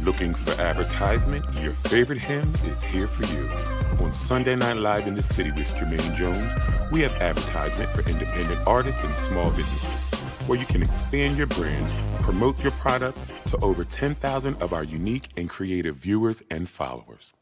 Looking for advertisement? Your favorite hymn is here for you. On Sunday Night Live in the City with Jermaine Jones, we have advertisement for independent artists and small businesses, where you can expand your brand, promote your product to over 10,000 of our unique and creative viewers and followers.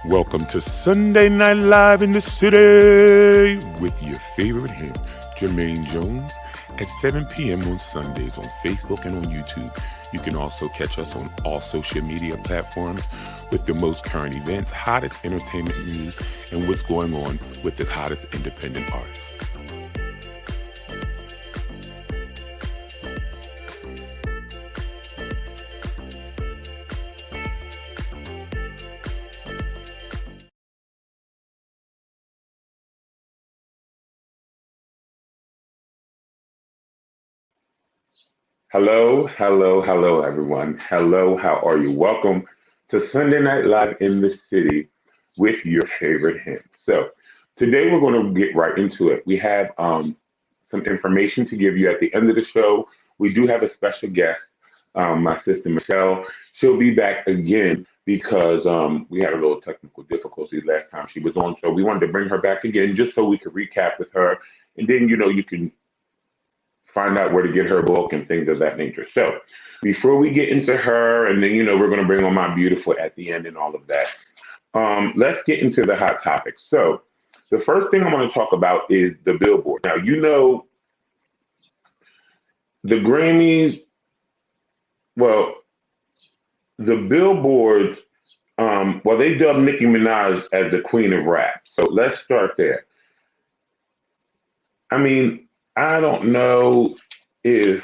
Welcome to Sunday Night Live in the City with your favorite hymn, Jermaine Jones, at 7 p.m. on Sundays on Facebook and on YouTube. You can also catch us on all social media platforms with the most current events, hottest entertainment news, and what's going on with the hottest independent artists. Hello, everyone. Hello, how are you? Welcome to Sunday Night Live in the City with your favorite hymn. So today we're going to get right into it. We have some information to give you at the end of the show. We do have a special guest, my sister Michelle. She'll be back again because we had a little technical difficulty last time she was on. So we wanted to bring her back again just so we could recap with her. And then, you can find out where to get her book and things of that nature. So before we get into her, and then, we're going to bring on my beautiful at the end and all of that. Let's get into the hot topics. So the first thing I want to talk about is the Billboard. Now, the Grammys, well, the Billboards, they dubbed Nicki Minaj as the queen of rap. So let's start there. I mean, I don't know if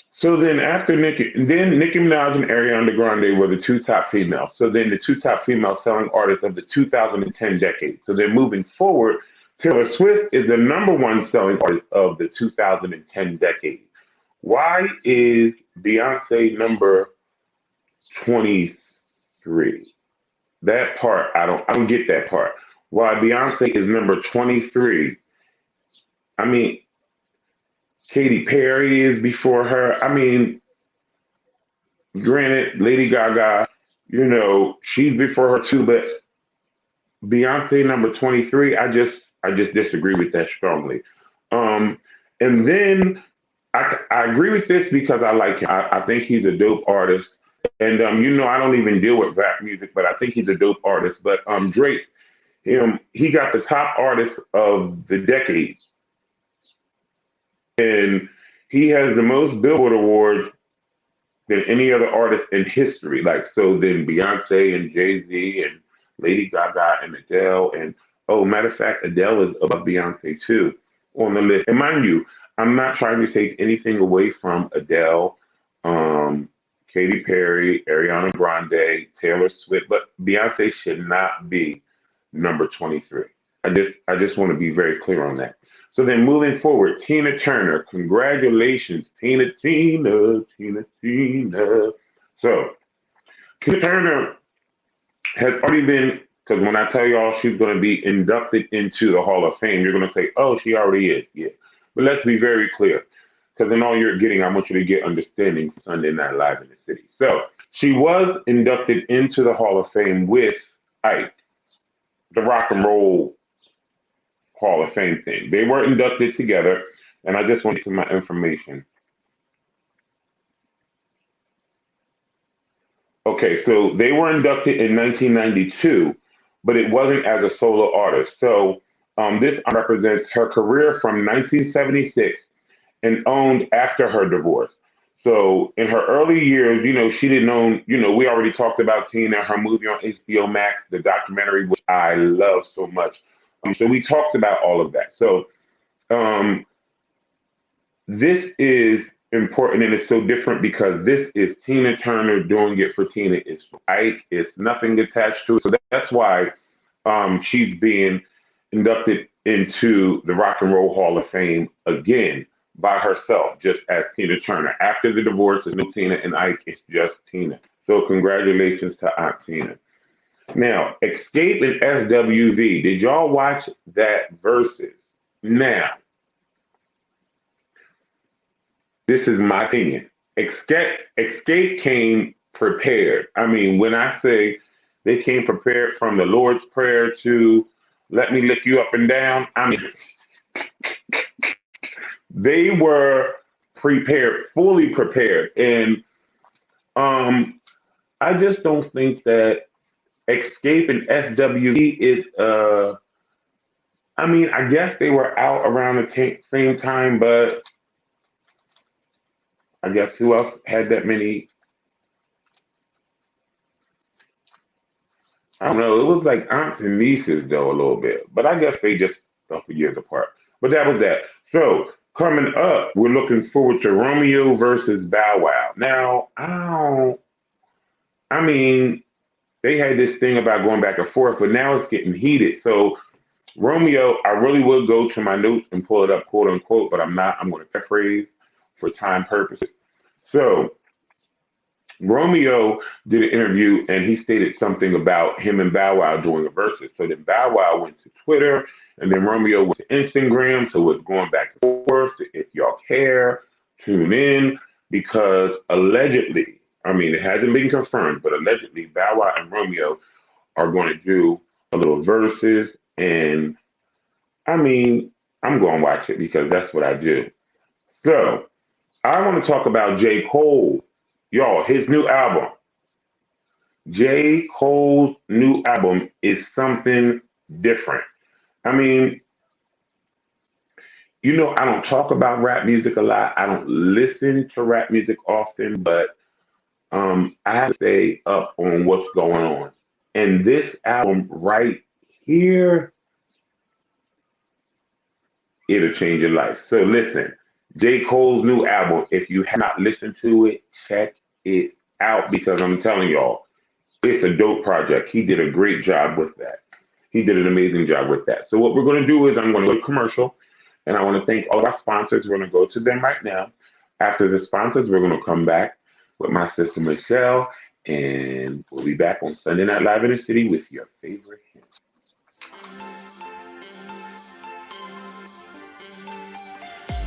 so. Then after Nicki Minaj and Ariana Grande were the two top females. So then the two top female selling artists of the 2010 decade. So then moving forward, Taylor Swift is the number one selling artist of the 2010 decade. Why is Beyonce number 23? That part, I don't get that part. Why Beyonce is number 23. I mean, Katy Perry is before her. I mean, granted, Lady Gaga, she's before her too, but Beyonce number 23, I just disagree with that strongly. And then I agree with this because I like him. I think he's a dope artist. And I don't even deal with rap music, but I think he's a dope artist. But Drake, he got the top artist of the decade, and he has the most Billboard awards than any other artist in history. Like, so then Beyonce and Jay-Z and Lady Gaga and Adele, and matter of fact, Adele is above Beyonce too on the list. And mind you, I'm not trying to take anything away from Adele, Katy Perry, Ariana Grande, Taylor Swift, but Beyonce should not be number 23. I just want to be very clear on that. So then moving forward, Tina Turner, congratulations, Tina. So Tina Turner has already been, because when I tell y'all she's going to be inducted into the Hall of Fame, you're going to say, oh, she already is. Yeah. But let's be very clear. Because then all you're getting, I want you to get understanding Sunday Night Live in the City. So she was inducted into the Hall of Fame with Ike, the Rock and Roll Hall of Fame thing. They were inducted together, and I just went to my information. Okay, so they were inducted in 1992, but it wasn't as a solo artist. So this represents her career from 1976 and owned after her divorce. So in her early years, she didn't own, we already talked about Tina, her movie on HBO Max, the documentary, which I love so much. So we talked about all of that. So this is important and it's so different because this is Tina Turner doing it for Tina. It's Ike. It's nothing attached to it. So that's why she's being inducted into the Rock and Roll Hall of Fame again. by herself, just as Tina Turner. After the divorce, it's no Tina and Ike, it's just Tina. So congratulations to Aunt Tina. Now, Escape and SWV. Did y'all watch that versus? Now, this is my opinion. Escape came prepared. I mean, when I say they came prepared from the Lord's Prayer to let me lick you up and down, I mean, they were prepared, fully prepared. And I just don't think that Escape and SWV is, I mean, I guess they were out around the same time, but I guess who else had that many? I don't know. It was like aunts and nieces, though, a little bit. But I guess they just a couple years apart. But that was that. So coming up, we're looking forward to Romeo versus Bow Wow. Now, I mean, they had this thing about going back and forth, but now it's getting heated. So Romeo, I really would go to my notes and pull it up, quote unquote, but I'm not. I'm going to paraphrase for time purposes. So Romeo did an interview and he stated something about him and Bow Wow doing a versus. So then Bow Wow went to Twitter and then Romeo went to Instagram. So it's going back and forth. If y'all care, tune in because allegedly, I mean, it hasn't been confirmed, but allegedly Bow Wow and Romeo are going to do a little verses. And I mean, I'm going to watch it because that's what I do. So I want to talk about J. Cole. Y'all, his new album. J. Cole's new album is something different. I mean, I don't talk about rap music a lot. I don't listen to rap music often, but I have to stay up on what's going on. And this album right here, it'll change your life. So listen, J. Cole's new album, if you have not listened to it, check it out because I'm telling y'all, it's a dope project. He did a great job with that. He did an amazing job with that. So what we're going to do is I'm going to go to commercial, and I want to thank all of our sponsors. We're going to go to them right now. After the sponsors, we're going to come back with my sister Michelle, and we'll be back on Sunday Night Live in the City with your favorite hits.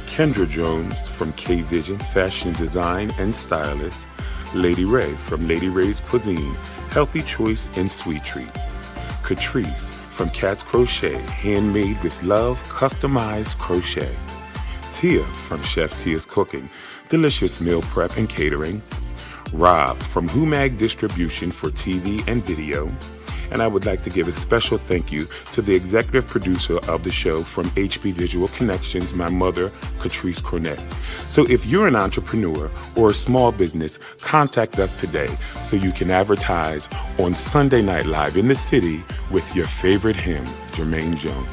Kendra Jones from K Vision Fashion Design and Stylist, Lady Ray from Lady Ray's Cuisine, Healthy Choice and Sweet Treat, Catrice from Cat's Crochet, handmade with love, customized crochet, Tia from Chef Tia's Cooking, delicious meal prep and catering, Rob from Humag Distribution for TV and video, and I would like to give a special thank you to the executive producer of the show from HB Visual Connections, my mother, Catrice Cornett. So if you're an entrepreneur or a small business, contact us today so you can advertise on Sunday Night Live in the City with your favorite hymn, Jermaine Jones.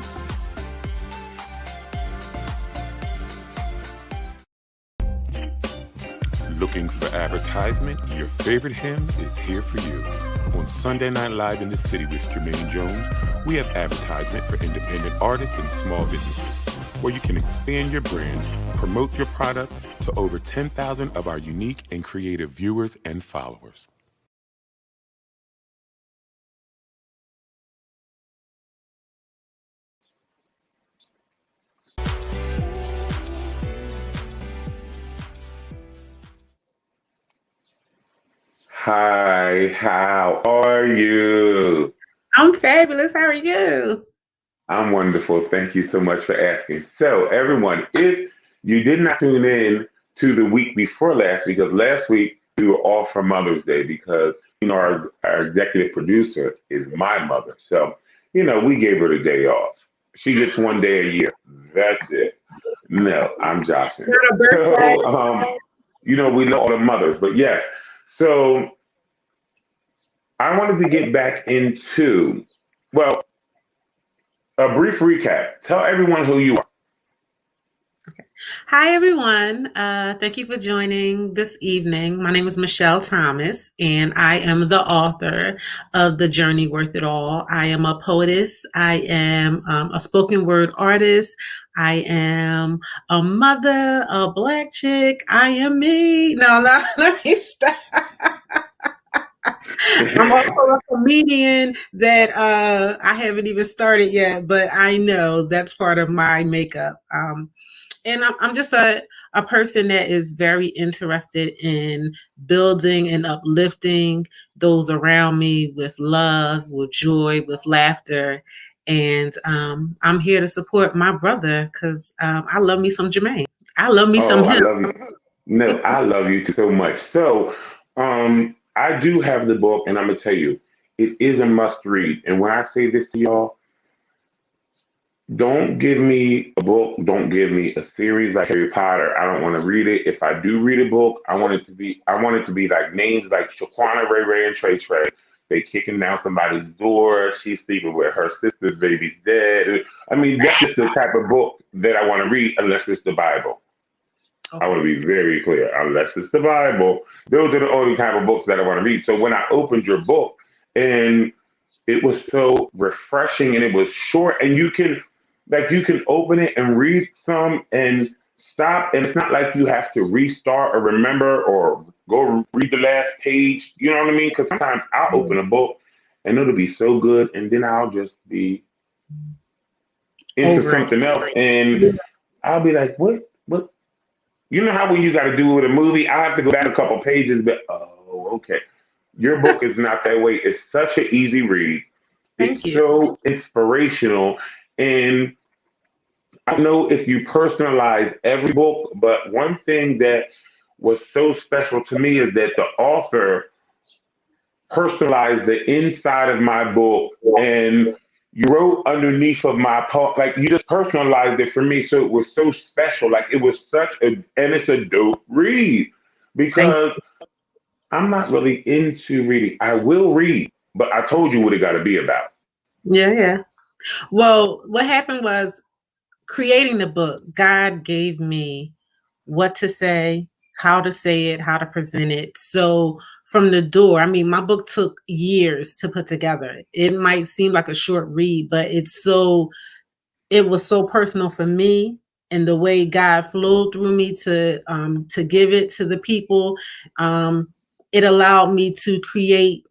Looking for advertisement? Your favorite hymn is here for you. On Sunday Night Live in the City with Jermaine Jones, we have advertisement for independent artists and small businesses, where you can expand your brand, promote your product to over 10,000 of our unique and creative viewers and followers. Hi, how are you? I'm fabulous. How are you? I'm wonderful. Thank you so much for asking. So, everyone, if you did not tune in to the week before last, because last week we were off for Mother's Day because, our executive producer is my mother. So, we gave her the day off. She gets one day a year. That's it. No, I'm joshing. Not a birthday. So, we know all the mothers, but yes. So, I wanted to get back into, well, a brief recap. Tell everyone who you are. Okay. Hi, everyone. Thank you for joining this evening. My name is Michelle Thomas, and I am the author of The Journey Worth It All. I am a poetess. I am a spoken word artist. I am a mother, a Black chick. I am me. No, no, let me stop. I'm also a comedian that I haven't even started yet, but I know that's part of my makeup. And I'm just a person that is very interested in building and uplifting those around me with love, with joy, with laughter. And I'm here to support my brother because I love me some Jermaine. I love me some Oh, I him. love you. No, I love you so much. So, I do have the book, and I'm gonna tell you, it is a must read. And when I say this to y'all, don't give me a book, don't give me a series like Harry Potter. I don't want to read it. If I do read a book, I want it to be like names like Shaquana Ray Ray and Trace Ray. They kicking down somebody's door. She's sleeping with her sister's baby's dead. I mean, that's just the type of book that I want to read, unless it's the Bible. I Okay. want to be very clear. Unless it's the Bible, those are the only type of books that I want to read. So when I opened your book, and it was so refreshing, and it was short, and you can open it and read some and stop, and it's not like you have to restart or remember or go read the last page. You know what I mean? Because sometimes I'll open a book and it'll be so good, and then I'll just be into Over it. something else, and Yeah. I'll be like, what? You know how when you got to do with a movie, I have to go back a couple pages, but oh, okay. Your book is not that way. It's such an easy read. It's Thank you. so inspirational. And I don't know if you personalize every book, but one thing that was so special to me is that the author personalized the inside of my book, and you wrote underneath of my poem, like you just personalized it for me. So it was so special. Like it was such a, and it's a dope read Thank because I'm not really into reading. I will read, but I told you what it got to be about. you. Yeah, yeah. Well, what happened was creating the book, God gave me what to say it, how to present it. So from the door, I mean, my book took years to put together. It might seem like a short read, but it was so personal for me and the way God flowed through me to give it to the people. Um, it allowed me to create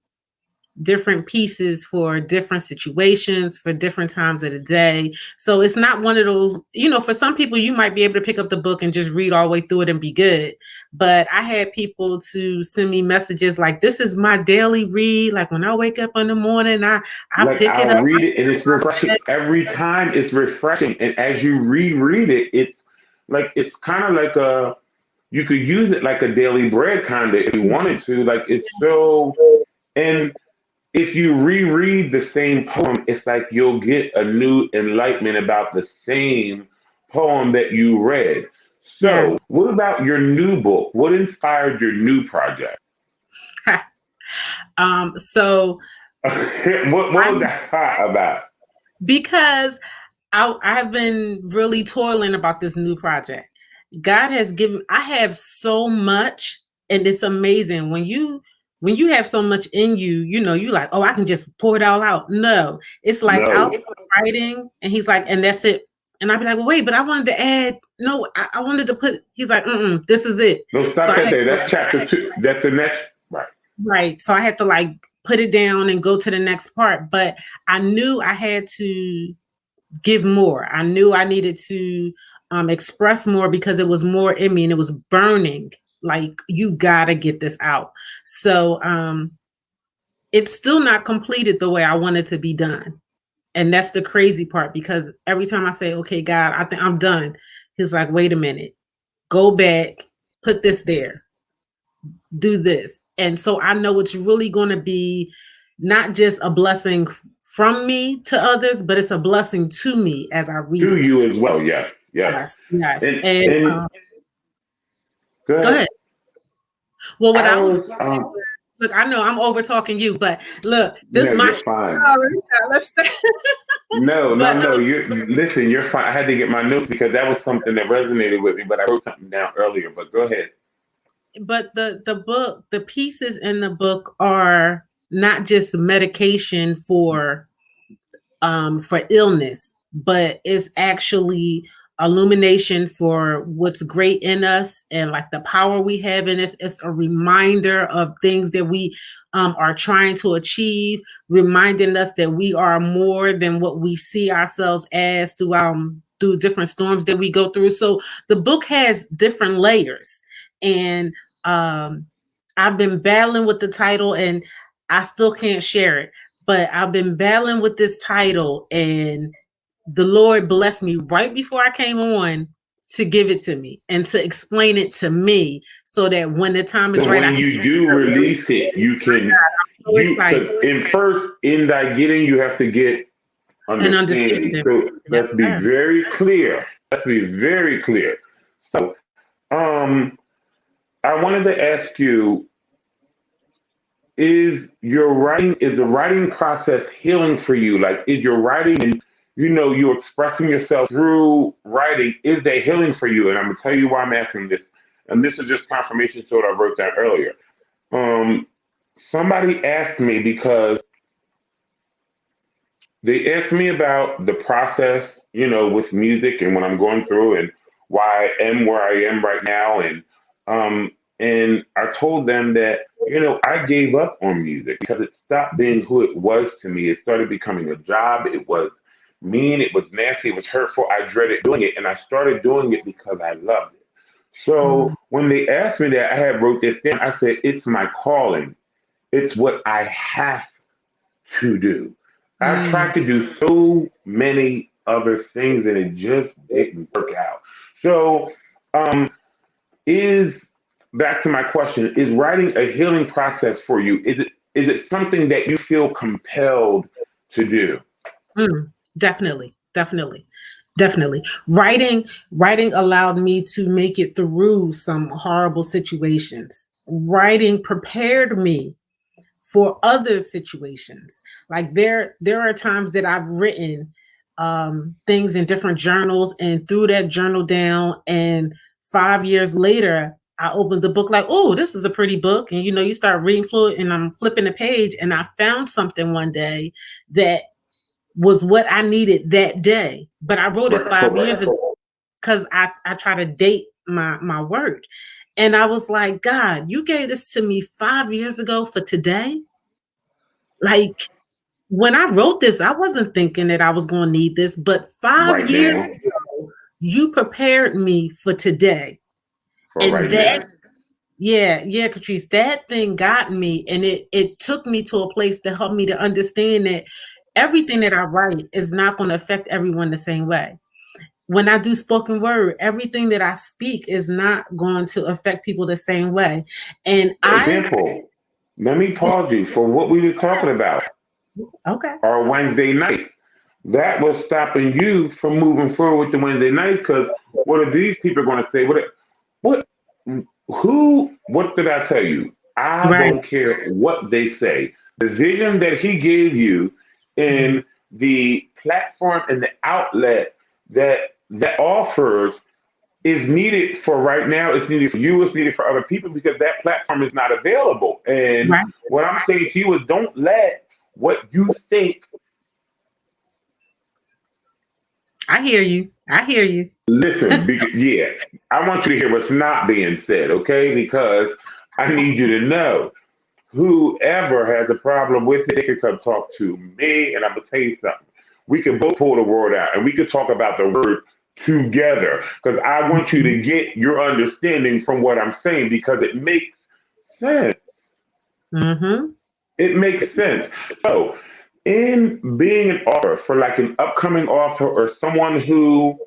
different pieces for different situations, for different times of the day. So it's not one of those, for some people, you might be able to pick up the book and just read all the way through it and be good. But I had people to send me messages like, this is my daily read. Like when I wake up in the morning, I Like pick it I'll up. read it and it's refreshing every time. It's refreshing, and as you reread it, it's kind of like a you could use it like a daily bread kind of if you wanted to. Like it's so, and if you reread the same poem, it's like you'll get a new enlightenment about the same poem that you read. So, Yes. what about your new book? What inspired your new project? So What was I'm that thought about? because I've been really toiling about this new project. God has given, I have so much, and it's amazing when you have so much in you, you like, oh, I can just pour it all out. No, it's like I'll No, start writing, and he's like, and that's it. And I'd be like, well, wait, but I wanted to add, no, I wanted to put, he's like, this is it. no, So stop I that had there. to, That's chapter two. That's the next. Right. right. So I had to like put it down and go to the next part. But I knew I had to give more. I knew I needed to express more because it was more in me and it was burning. Like, you gotta get this out. So it's still not completed the way I want it to be done. And that's the crazy part because every time I say, okay, God, I think I'm done, he's like, wait a minute, go back, put this there, do this. And so I know it's really going to be not just a blessing from me to others, but it's a blessing to me as I read To it. you as well. Yes. Yes. Yes, yes. And And and go good. ahead. Well, what I I was was. Look, I know I'm over talking you, but look, this No, my you're fine. already got lipstick. No, no, But no. You listen. You're fine. I had to get my notes because that was something that resonated with me. But I wrote something down earlier. But go ahead. the book, the pieces in the book are not just medication for illness, but it's actually illumination for what's great in us and like the power we have in us. It's a reminder of things that we are trying to achieve, reminding us that we are more than what we see ourselves as through different storms that we go through. So the book has different layers, and um, I've been battling with the title, and I still can't share it, but I've been battling with this title, and the Lord blessed me right before I came on to give it to me and to explain it to me so that when the time is So right, I when can. you do release it, you can So because excited in that getting you have to get and understanding. understanding. So Yes, let's be sir. very clear. Let's be very clear. So um, I wanted to ask you: is the writing process healing for you? Like, is your writing and you expressing yourself through writing? Is that healing for you? And I'm gonna tell you why I'm asking this. And this is just confirmation to what I wrote down earlier. Um, Somebody asked me because they asked me about the process, with music and what I'm going through and why I am where I am right now. And I told them that, I gave up on music because it stopped being who it was to me. It started becoming a job. It was mean. It was nasty. It was hurtful. I dreaded doing it. And I started doing it because I loved it. Mm, So when they asked me that, I had wrote this down. I said, it's my calling. It's what I have to do. I mm, tried to do so many other things and it just didn't work out. So, um, is back to my question, is writing a healing process for you? Is it something that you feel compelled to do? mm. Definitely, definitely, definitely. Writing allowed me to make it through some horrible situations. Writing prepared me for other situations. Like there are times that I've written things in different journals and threw that journal down, and 5 years later I opened the book like, oh, this is a pretty book, and you start reading through it, and I'm flipping the page, and I found something one day that was what I needed that day, but I wrote it Right, 5 years correct. ago because I try to date my work. And I was like, God, you gave this to me 5 years ago for today. Like when I wrote this, I wasn't thinking that I was going to need this, but five Right years now. ago, you prepared me for today. For And right now. that, yeah, Catrice, that thing got me, and it took me to a place to help me to understand that everything that I write is not going to affect everyone the same way. When I do spoken word, everything that I speak is not going to affect people the same way. And For example, let me pause you for what we were talking about okay, our Wednesday night. That was stopping you from moving forward with the Wednesday nights because what are these people going to say? What, what did I tell you? I right. don't care what they say. The vision that he gave you Mhm. and the platform and the outlet that offers is needed for right now. It's needed for you. It's needed for other people because that platform is not available. And Right. what I'm saying to you is don't let what you think. I hear you. I hear you. Listen, yeah, I want you to hear what's not being said, okay? Because I need you to know whoever has a problem with it, they can come talk to me, and I'm gonna tell you something. We can both pull the word out, and we can talk about the word together. Because I want you to get your understanding from what I'm saying because it makes sense. Mm-hmm. It makes sense. So, in being an author for like an upcoming author or someone who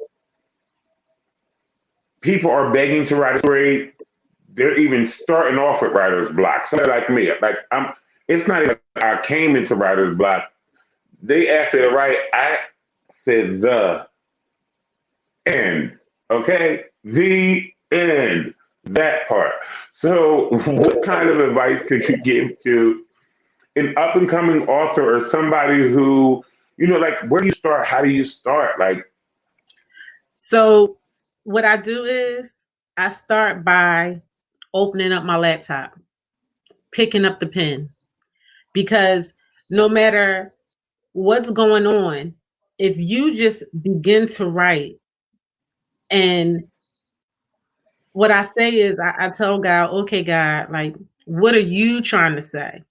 people are begging to write a story, they're even starting off with writer's block. Somebody like me, like I'm. It's not even like I came into writer's block. They asked me to write. I said the end. Okay, the end. That part. So, what kind of advice could you give to an up and coming author or somebody who, like, where do you start? How do you start? Like, So what I do is I start by opening up my laptop, picking up the pen, because no matter what's going on, if you just begin to write, and what I say is I tell God, okay, God, like, what are you trying to say?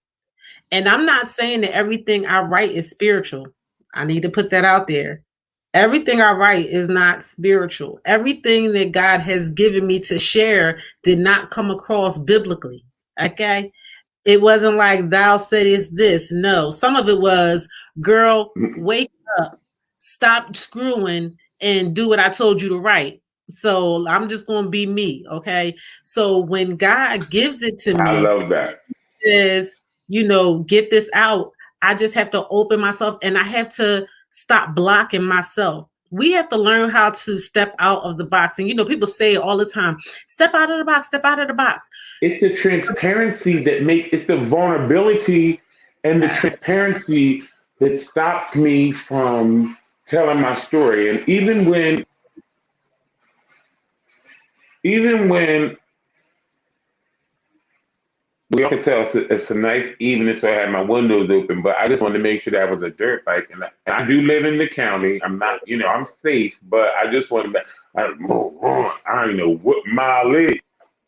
And I'm not saying that everything I write is spiritual. I need to put that out there. Everything I write is not spiritual. Everything that God has given me to share did not come across biblically. Okay. It wasn't like thou saidest this. No, some of it was, girl, wake up, stop screwing, and do what I told you to write. So I'm just going to be me. Okay. So when God gives it to I me, love that. is, get this out. I just have to open myself, and I have to stop blocking myself. We have to learn how to step out of the box. And people say it all the time, step out of the box, step out of the box. It's the transparency that makes it's the vulnerability and the Yes. transparency that stops me from telling my story. And even when we all can tell it's a nice evening, so I had my windows open, but I just wanted to make sure that was a dirt bike. And I do live in the county. I'm not, I'm safe, but I just wanted to, I don't know what mile is.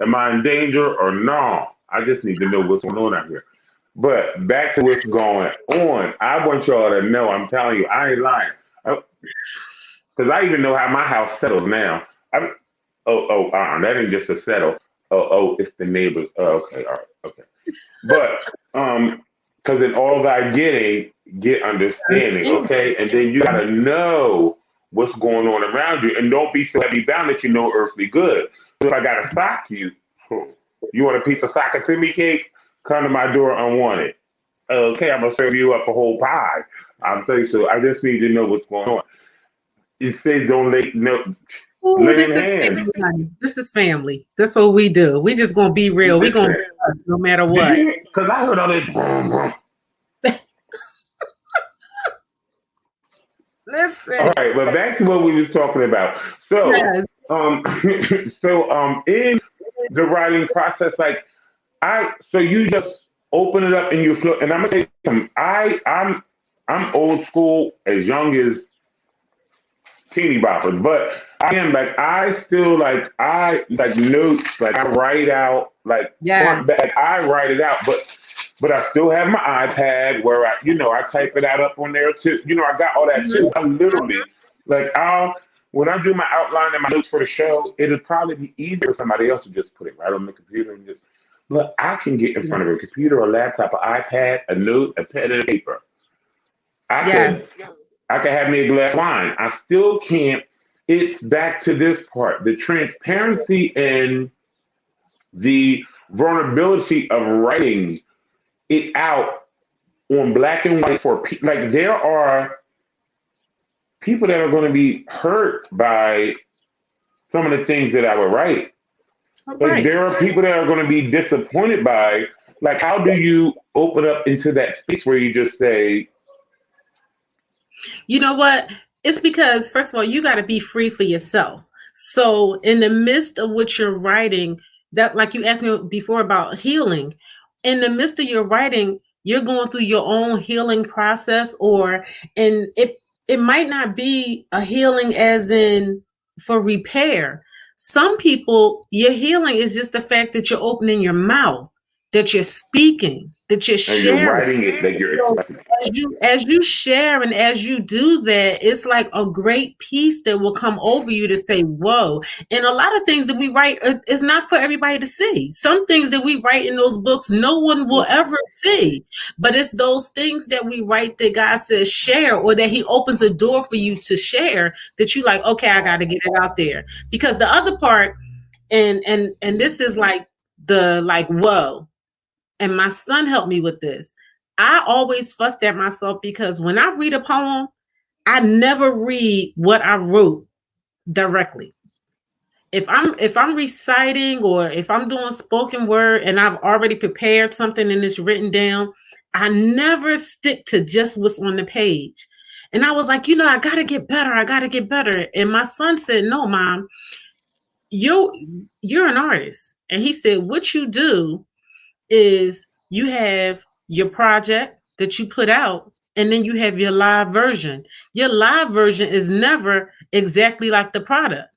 Am I in danger or no? I just need to know what's going on out here. But back to what's going on. I want y'all to know, I'm telling you, I ain't lying. Because I even know how my house settles now. I, that ain't just a settle. It's the neighbors. Oh, okay, all right, okay. But because in all thy getting, get understanding, okay? And then you gotta know what's going on around you, and don't be so heavy bound that you know earthly good. So if I gotta sock you, you want a piece of socket to me cake? Come to my door unwanted. Okay, I'm gonna serve you up a whole pie. I'm saying so. I just need to know what's going on. It says don't lay no Ooh, laying this is hands. family, honey. This is family. That's what we do. We just gonna be real. We gonna Listen, be us no matter did what. you? Because I heard all this. Vroom, vroom. All Listen. right, well, back to what we was talking about. So, Yes. um, in the writing process, like so you just open it up and you flow. And I'm gonna tell you something. I'm old school, as young as teeny boppers, but I am like I still I like notes, like I write out like front Yes. back. I write it out, but I still have my iPad where I type it out up on there too. I got all that too. Mhm. I literally like I'll when I do my outline and my notes for the show, it'd probably be easier for somebody else to just put it right on the computer and just. But I can get in front of a computer, a laptop, an iPad, a note, a pen, and a paper. I Yes. could I could have me a glass of wine. I still can't. It's back to this part, the transparency and the vulnerability of writing it out on black and white for like there are people that are going to be hurt by some of the things that I would write. All Like right. there are people that are going to be disappointed by like how do you open up into that space where you just say You know what? It's because, first of all, you got to be free for yourself. So, in the midst of what you're writing, that, like you asked me before about healing, in the midst of your writing, you're going through your own healing process, and it might not be a healing as in for repair. Some people, your healing is just the fact that you're opening your mouth, that you're speaking, that you're and you're sharing. writing it that you're So expressing. as you share and as you do that, it's like a great peace that will come over you to say, whoa. And a lot of things that we write is not for everybody to see. Some things that we write in those books, no one will ever see. But it's those things that we write that God says share, or that He opens a door for you to share, that you like, okay, I gotta get it out there. Because the other part, and this is like the like, whoa, and my son helped me with this. I always fussed at myself because when I read a poem, I never read what I wrote directly. if I'm reciting or if I'm doing spoken word and I've already prepared something and it's written down, I never stick to just what's on the page. And I was like, I gotta get better. I gotta get better. And my son said, "No, mom, you're an artist." And he said, "What you do is you have your project that you put out, and then you have your live version. Your live version is never exactly like the product.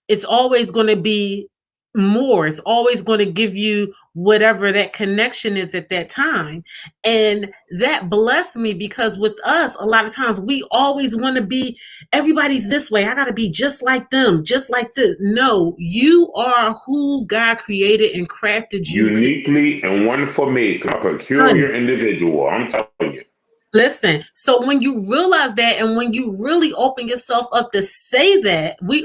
It's always going to be more. It's always going to give you whatever that connection is at that time." And that blessed me because with us, a lot of times we always want to be, everybody's this way. I got to be just like them, just like this. No, you are who God created and crafted you to Uniquely and wonderful made, a peculiar be. individual. I'm telling you. Listen, so when you realize that and when you really open yourself up to say that, we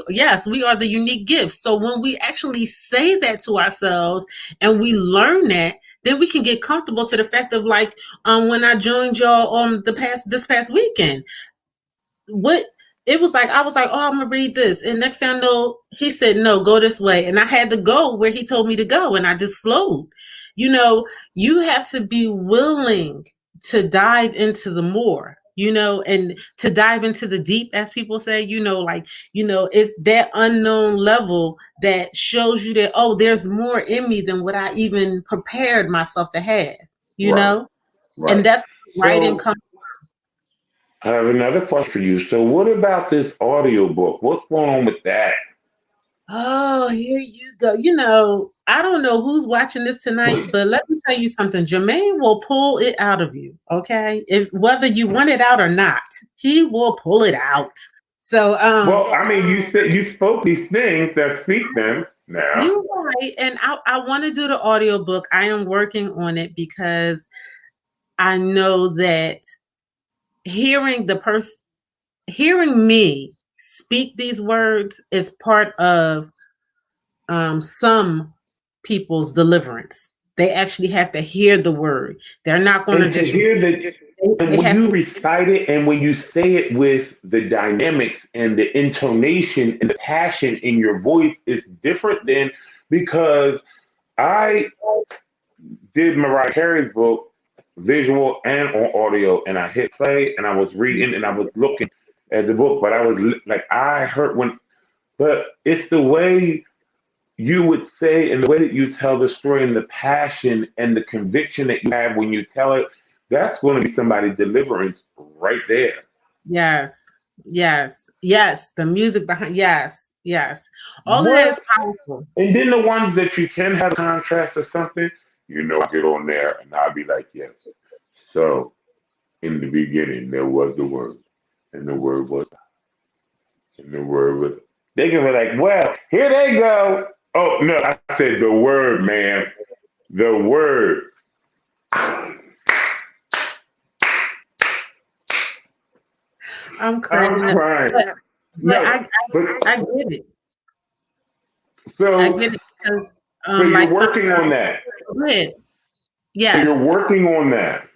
are the unique gift. So when we actually say that to ourselves and we learn that, then we can get comfortable to the fact of like when I joined y'all on this past weekend. What it was like, I was like, "Oh, I'm gonna read this," and next thing I know, he said, "No, go this way," and I had to go where he told me to go, and I just flowed. You have to be willing to dive into the more, and to dive into the deep, as people say. It's that unknown level that shows you that, oh, there's more in me than what I even prepared myself to have. you Right, know, and right. that's writing So comes. I have another question for you. So what about this audiobook? What's going on with that? Oh, here you go. I don't know who's watching this tonight, but let me tell you something. Jermaine will pull it out of you, okay? If whether you want it out or not, he will pull it out. So, Well, I mean, you said you spoke these things that speak them now. you're right. And I want to do the audiobook. I am working on it because I know that hearing the person, hearing me speak these words is part of some people's deliverance. They actually have to hear the word. They're not going to And to just hear that, and they when have you to. recite it and when you say it with the dynamics and the intonation and the passion in your voice is different than because I did Mariah Carey's book, visual and on audio, and I hit play and I was reading and I was looking at the book, but I was like, I heard when, but it's the way you would say and the way that you tell the story and the passion and the conviction that you have when you tell it, that's going to be somebody's deliverance right there. Yes, yes, yes. The music behind, yes, yes. All of that What? is powerful. And then the ones that you can have contrast or something, I get on there and I'll be like, yes. So in the beginning, there was the word, and the word was, and the word was. They can be like, well, here they go. Oh no, I said the word, man. The word. I'm I'm cracking up, crying. but No, but I get it. I so get it because so you're like working on sometimes. that. Go ahead. So you're Yes. working on that.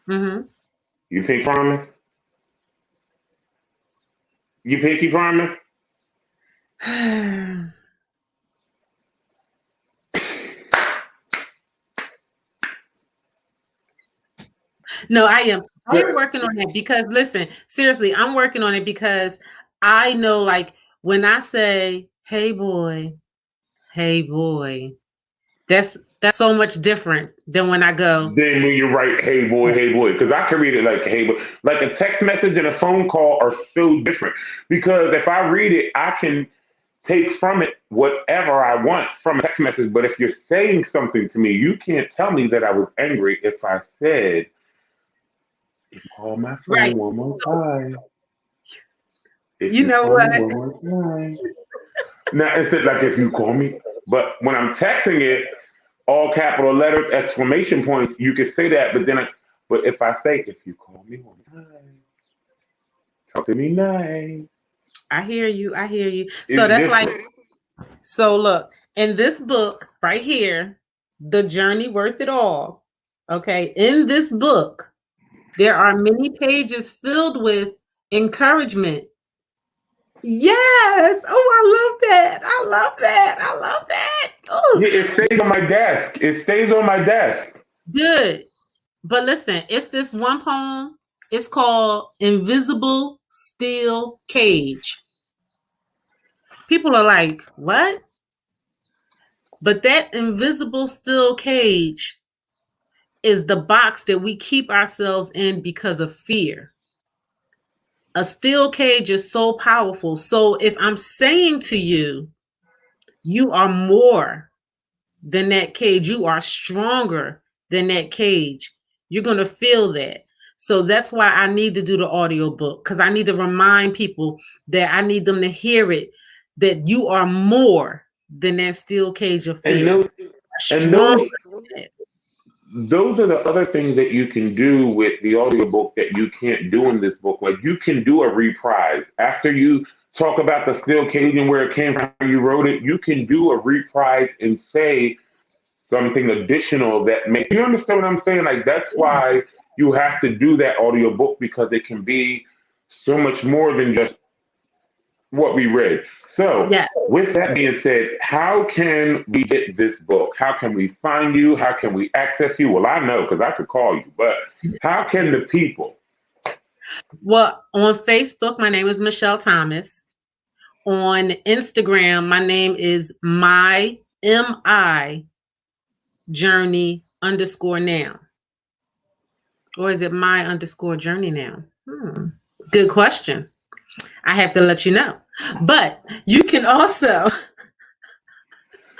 Mm-hmm. You pinky promise? You pinky promise? No, I am. I am Good. working on that because listen, seriously, I'm working on it because I know, like, when I say, hey boy," that's so much different than when I go, Then when you write hey boy, because I can read it like hey boy, like a text message and a phone call are so different. Because if I read it, I can take from it whatever I want from a text message. But if you're saying something to me, you can't tell me that I was angry if I said, if you call my right. phone one more So, time, if you you know call me what? one more time. Now, it's like if you call me, but when I'm texting it, all capital letters, exclamation points, you could say that, but but if I say, if you call me one time, talk to me nice, I hear you. I hear you. So it's that's like, different. so look, in this book right here, The Journey Worth It All. Okay. In this book, there are many pages filled with encouragement. Yes. Oh, I love that. I love that. I love that. Oh, Yeah, it stays on my desk. It stays on my desk. good. But listen, it's this one poem. It's called Invisible Steel Cage. People are like, what? But that invisible steel cage is the box that we keep ourselves in because of fear. A steel cage is so powerful. So if I'm saying to you, you are more than that cage, you are stronger than that cage, you're going to feel that. So that's why I need to do the audio book, because I need to remind people that I need them to hear it, that you are more than that steel cage of And fear. those, and Stronger those, than that. those are the other things that you can do with the audiobook that you can't do in this book. Like you can do a reprise after you talk about the steel cage and where it came from, how you wrote it. You can do a reprise and say something additional that makes you understand what I'm saying. Like that's why you have to do that audiobook, because it can be so much more than just what we read. So, Yeah. with that being said, how can we get this book? How can we find you? How can we access you? Well, I know because I could call you, but how can the people? Well, on Facebook, my name is Michelle Thomas. On Instagram, my name is my MI journey underscore now. Or is it my underscore journey now? Good question. I have to let you know. But you can also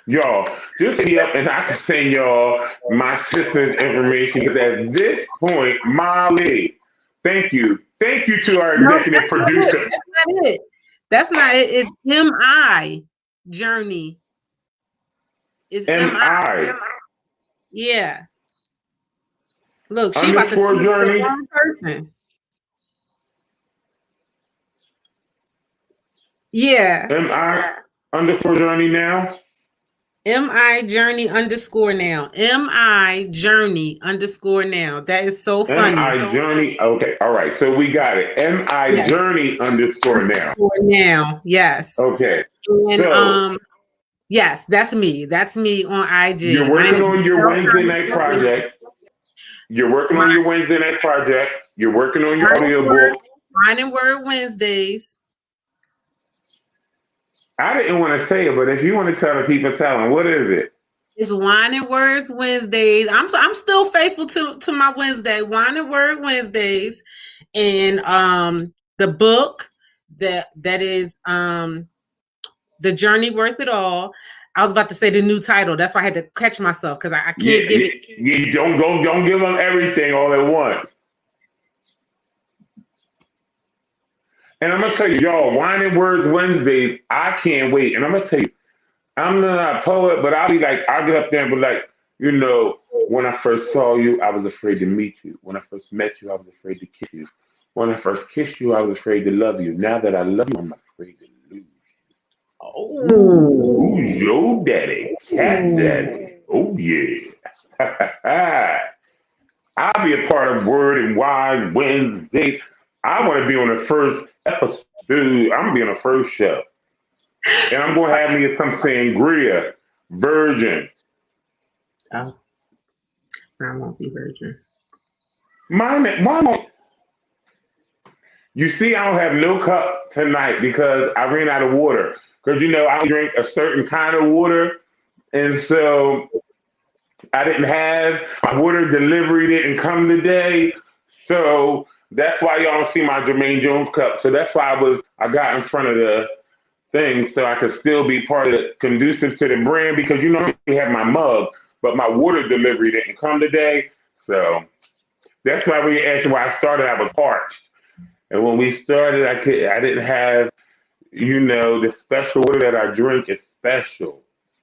Y'all, just hit me up and I can send y'all my sister's information because at this point, Molly, thank you. Thank you to our no, executive producer. that's not it. That's not it. It's MI journey. It's MI. MI Yeah. Look, she about to underscore send it to the journey. wrong person. Yeah. MI underscore journey now. MI journey underscore now. MI journey underscore now. That is so funny. MI journey. Okay. All right. So we got it. MI Yes. journey underscore now. Now. Yes. Okay. And So yes, that's me. That's me on IG. you're working on your Wednesday night project. You're working on your Wednesday night project. You're working on your audiobook. Wine and Word Wednesdays. I didn't want to say it, but if you want to tell the people, tell them, what is it? It's Wine and Words Wednesdays. I'm still faithful to my Wednesday, Wine and Word Wednesdays. And the book that is The Journey Worth It All. I was about to say the new title. That's why I had to catch myself, because I can't give it. You don't give them everything all at once. And I'm gonna tell you, y'all, Wine and Words Wednesdays, I can't wait. And I'm gonna tell you, I'm not a poet, but I'll get up there and be like, when I first saw you, I was afraid to meet you. When I first met you, I was afraid to kiss you. When I first kissed you, I was afraid to love you. Now that I love you, I'm afraid to lose you. Oh, Who's your daddy? Cat daddy. Oh yeah. I'll be a part of Word and Wine Wednesday. I want to be on the first episode. I'm gonna be on the first show. And I'm gonna have me some sangria, virgin. I won't be virgin. Mine. You see, I don't have no cup tonight because I ran out of water. Because I drink a certain kind of water, and so I didn't have my water delivery didn't come today. So that's why y'all don't see my Jermaine Jones cup. So that's why I got in front of the thing so I could still be part of the conducive to the brand, because I have my mug, but my water delivery didn't come today. So that's why when you asked me why I started, I was parched. And when we started, I didn't have, the special water that I drink is special.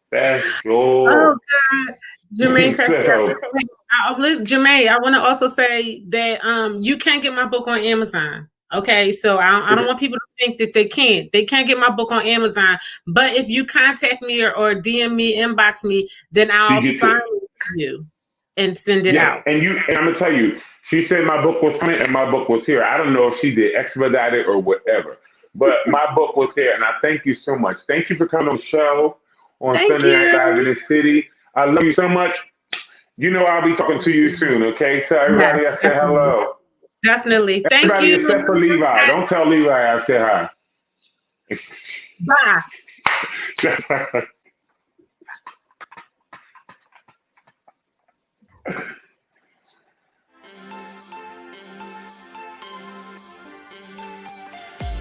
Special. Oh God, Jermaine So, Jermaine, I want to also say that you can't get my book on Amazon. Okay, so I don't want people to think that they can't. They can't get my book on Amazon. But if you contact me or DM me, inbox me, then I'll sign it to you and send it out. And I'm gonna tell you, she said my book was coming and my book was here. I don't know if she did expedite it or whatever. But my book was here, and I thank you so much. Thank you for coming on the show on Thank Sunday Night Live in you. the City. I love you so much. You know I'll be talking to you soon, okay? Tell Yes, everybody I said definitely. hello. Definitely. Thank Everybody you. except for Levi. Don't tell Levi I said Bye. hi.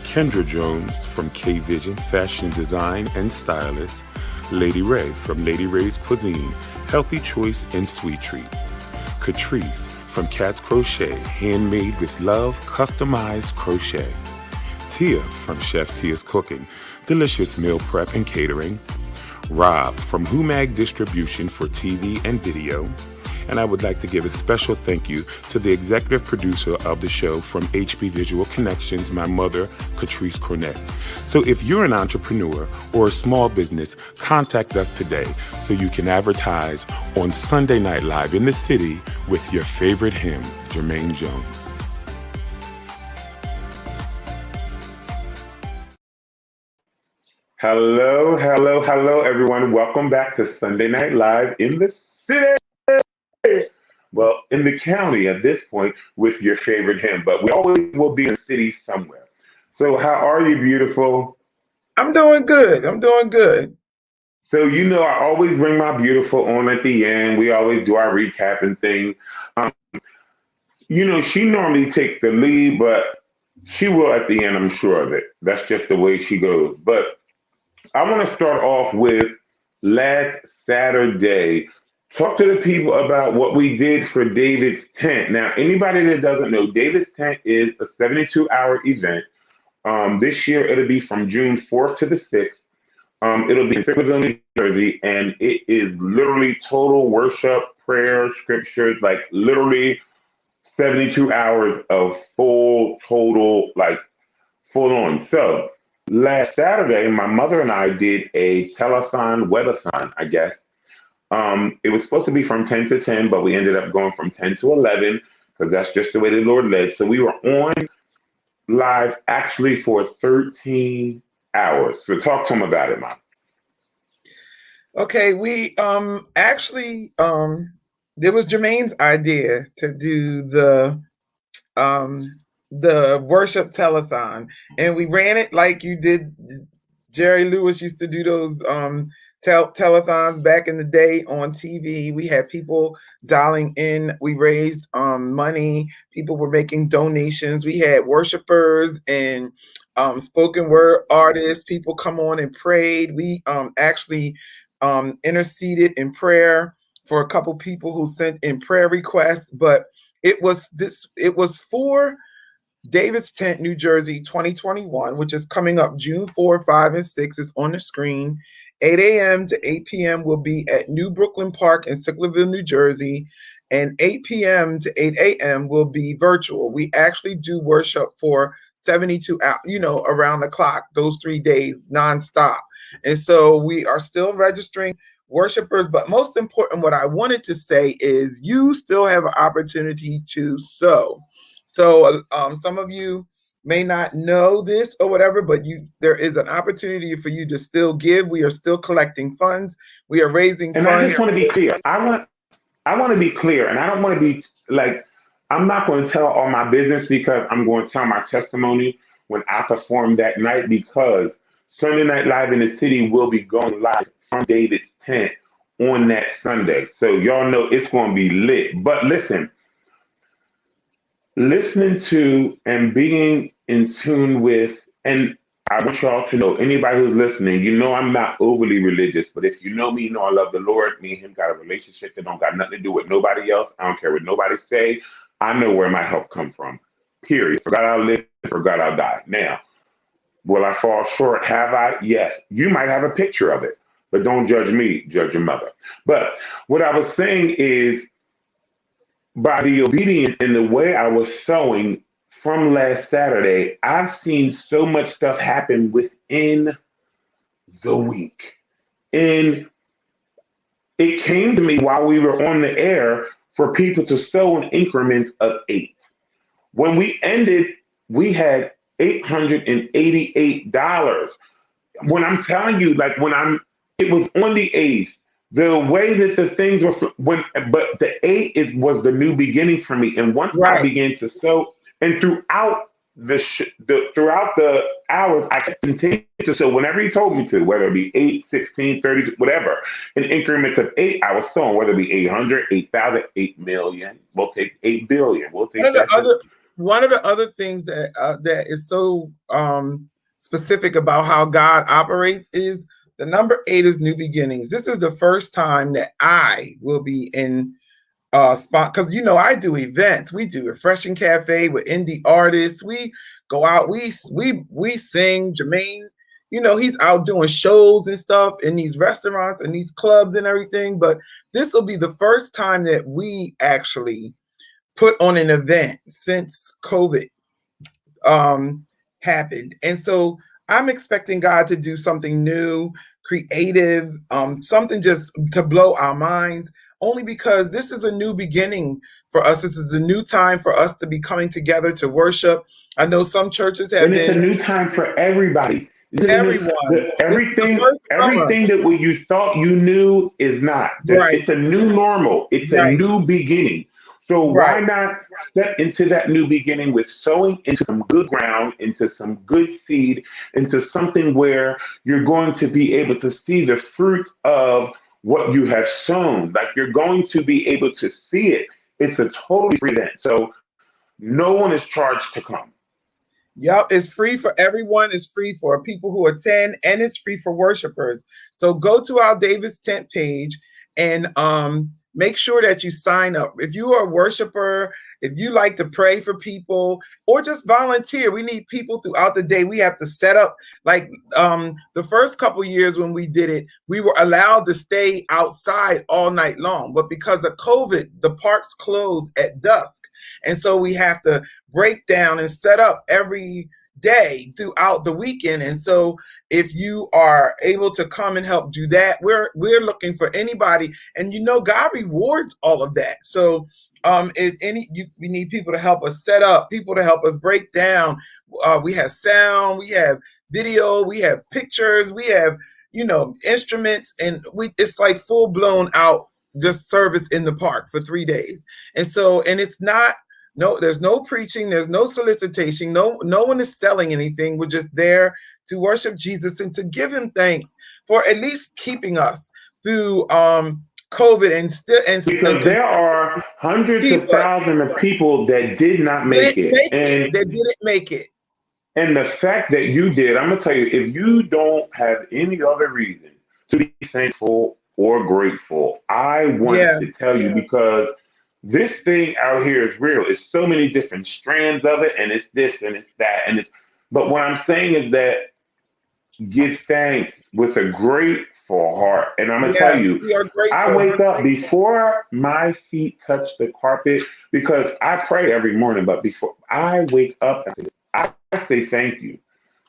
Kendra Jones from K Vision Fashion Design and Stylist, Lady Ray from Lady Ray's Cuisine, Healthy Choice and Sweet Treat, Catrice from Cat's Crochet, handmade with love, customized crochet, Tia from Chef Tia's Cooking, delicious meal prep and catering, Rob from Humag Distribution for TV and video. And I would like to give a special thank you to the executive producer of the show from HB Visual Connections, my mother, Catrice Cornett. So if you're an entrepreneur or a small business, contact us today so you can advertise on Sunday Night Live in the City with your favorite hymn, Jermaine Jones. Hello, hello, hello, everyone. Welcome back to Sunday Night Live in the City. Well, in the county at this point with your favorite hymn, but we always will be in the city somewhere. So, how are you, beautiful? I'm doing good. I'm doing good. So, I always bring my beautiful on at the end. We always do our recap and thing. Um, she normally takes the lead, but she will at the end, I'm sure of it. That's just the way she goes. But I want to start off with last Saturday. Talk to the people about what we did for David's Tent. Now, anybody that doesn't know, David's Tent is a 72-hour event. This year, it'll be from June 4th to the 6th. It'll be in Fayetteville, New Jersey, and it is literally total worship, prayer, scriptures, like literally 72 hours of full, total, like full on. So last Saturday, my mother and I did a telethon, webathon, I guess. It was supposed to be from 10 to 10, but we ended up going from 10 to 11 because that's just the way the Lord led. So we were on live actually for 13 hours. So talk to him about it, Mom. Okay, we actually there was Jermaine's idea to do the worship telethon, and we ran it like you did. Jerry Lewis used to do those telethons back in the day on TV. We had people dialing in. We raised money. People were making donations. We had worshipers and spoken word artists. People come on and prayed. We actually interceded in prayer for a couple people who sent in prayer requests. But it was for David's Tent, New Jersey, 2021, which is coming up June 4, 5, and 6 is on the screen. 8 a.m. to 8 p.m. will be at New Brooklyn Park in Sicklerville, New Jersey, and 8 p.m. to 8 a.m. will be virtual. We actually do worship for 72 hours, around the clock, those 3 days, nonstop. And so we are still registering worshipers, but most important, what I wanted to say is you still have an opportunity to sow. So some of you may not know this or whatever, but there is an opportunity for you to still give. We are still collecting funds. We are raising And I funds. just want to be clear. I want to be clear, and I don't want to be like, I'm not going to tell all my business because I'm going to tell my testimony when I perform that night because Sunday Night Live in the City will be going live from David's tent on that Sunday. So y'all know it's going to be lit. But listen, listening to and being in tune with, and I want y'all to know, anybody who's listening, I'm not overly religious, but if you know me, you know I love the Lord. Me and him got a relationship that don't got nothing to do with nobody else. I don't care what nobody say. I know where my help come from. Period. For God I'll live, for God I'll die. Now, will I fall short? Have I? Yes. You might have a picture of it, but don't judge me, judge your mother. But what I was saying is, by the obedience and the way I was sowing from last Saturday, I've seen so much stuff happen within the week. And it came to me while we were on the air for people to sow in increments of 8. When we ended, we had $888. When I'm telling you, like it was on the 8th. The way that the things were but the 8th was the new beginning for me. And once I Right. began to sow, and throughout the hours, I kept continuing to sow whenever he told me to, whether it be 8, 16, 30, whatever, in increments of 8, I was sowing, whether it be 800, 8,000, 8 million. We'll take 8 billion. We'll One take of the that too. other one of the other things that that is so specific about how God operates is the number 8 is new beginnings. This is the first time that I will be in spot, because I do events. We do Refreshing Cafe with indie artists. We go out, we sing. Jermaine, he's out doing shows and stuff in these restaurants and these clubs and everything. But this will be the first time that we actually put on an event since COVID happened. And so I'm expecting God to do something new, creative, something just to blow our minds, only because this is a new beginning for us. This is a new time for us to be coming together to worship. I know some churches have And it's a been, new time for everybody. everyone. This is the first summer. Everything that you thought you knew is not. Right, It's a new normal. It's a right, new beginning. So why right. not step into that new beginning with sowing into some good ground, into some good seed, into something where you're going to be able to see the fruit of what you have sown. Like you're going to be able to see it. It's a totally free event. So no one is charged to come. Yep, it's free for everyone. It's free for people who attend, and it's free for worshipers. So go to our Davis Tent page and make sure that you sign up. If you are a worshiper, if you like to pray for people or just volunteer, we need people throughout the day. We have to set up, like the first couple years when we did it, we were allowed to stay outside all night long. But because of COVID, the parks closed at dusk. And so we have to break down and set up every day throughout the weekend. And so if you are able to come and help do that, we're looking for anybody. And God rewards all of that. So we need people to help us set up, people to help us break down. We have sound, we have video, we have pictures, we have instruments, and it's like full blown out just service in the park for 3 days. And so, and it's not, no, there's no preaching, there's no solicitation, no one is selling anything. We're just there to worship Jesus and to give him thanks for at least keeping us through COVID Because there are hundreds of thousands of people that did not make it. They didn't make it. And the fact that you did, I'm gonna tell you, if you don't have any other reason to be thankful or grateful, I want to tell you, because this thing out here is real. It's so many different strands of it, and it's this and it's that, but what I'm saying is that give thanks with a grateful heart. And I'm gonna tell you, I wake up before my feet touch the carpet, because I pray every morning, but before I wake up, I say thank you.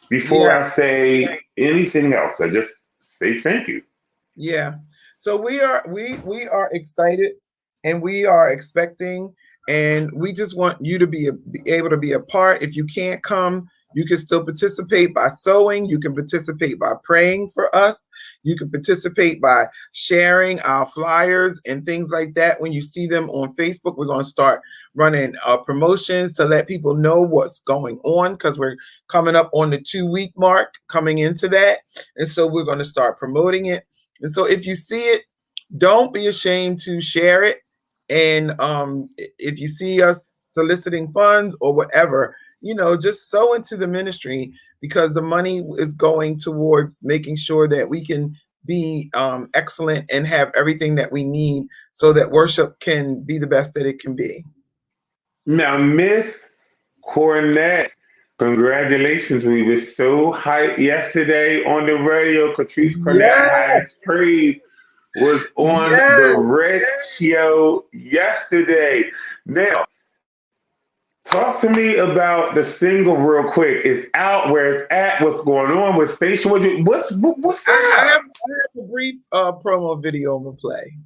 Before I say anything else, I just say thank you. Yeah. So we are excited, and we are expecting, and we just want you to be able to be a part. If you can't come, you can still participate by sowing. You can participate by praying for us. You can participate by sharing our flyers and things like that. When you see them on Facebook, we're going to start running promotions to let people know what's going on, because we're coming up on the 2-week mark coming into that. And so we're going to start promoting it. And so if you see it, don't be ashamed to share it. And if you see us soliciting funds or whatever, just sow into the ministry, because the money is going towards making sure that we can be excellent and have everything that we need so that worship can be the best that it can be. Now, Miss Cornett, congratulations. We were so hyped yesterday on the radio. Catrice Cornett, Highest Praise, was on the Red Show yesterday. Now, talk to me about the single real quick. It's out, where it's at, what's going on, what station was it? What's that? I have a brief promo video I'm gonna play.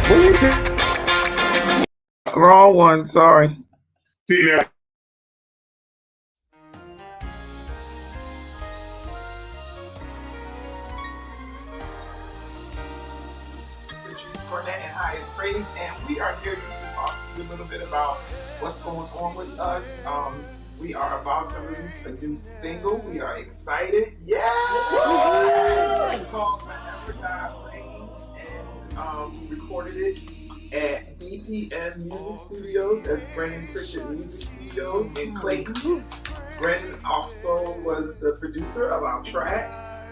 What is it? Wrong one, sorry. Sitting there Cornett and Highest Praise, and we are here just to talk to you a little bit about what's going on with us. We are about to release a new single. We are excited. Yeah! It's called Forever God Reigns, and we recorded it at BPM Music Studios. That's Brandon Pritchard Music Studios in Clayton. Brandon also was the producer of our track.